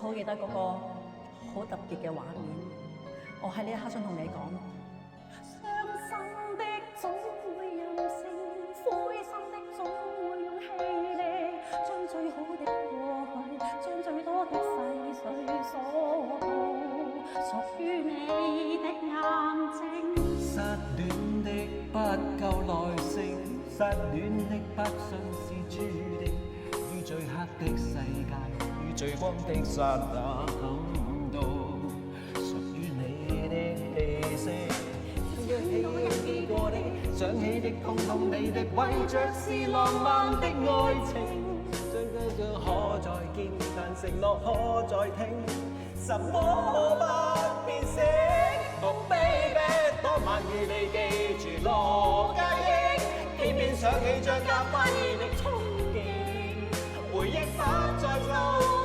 好記得嗰個好特別嘅畫面。我喺呢一刻想同你講，傷心的總會任性，灰心的總會用氣力，將最好的過去，將最多的細碎鎖到屬於你的眼睛。失戀的不夠耐性，失戀的不信是注定，於最黑的世界，於最光的剎那感到屬於你的氣息。想起過的，想起的痛痛你的，為着是浪漫的愛情。將可再見，但承諾可再聽，什麼不變色。Oh baby， 當晚與你記住落街憶，偏偏想起將加快意的憧憬，回憶不再做。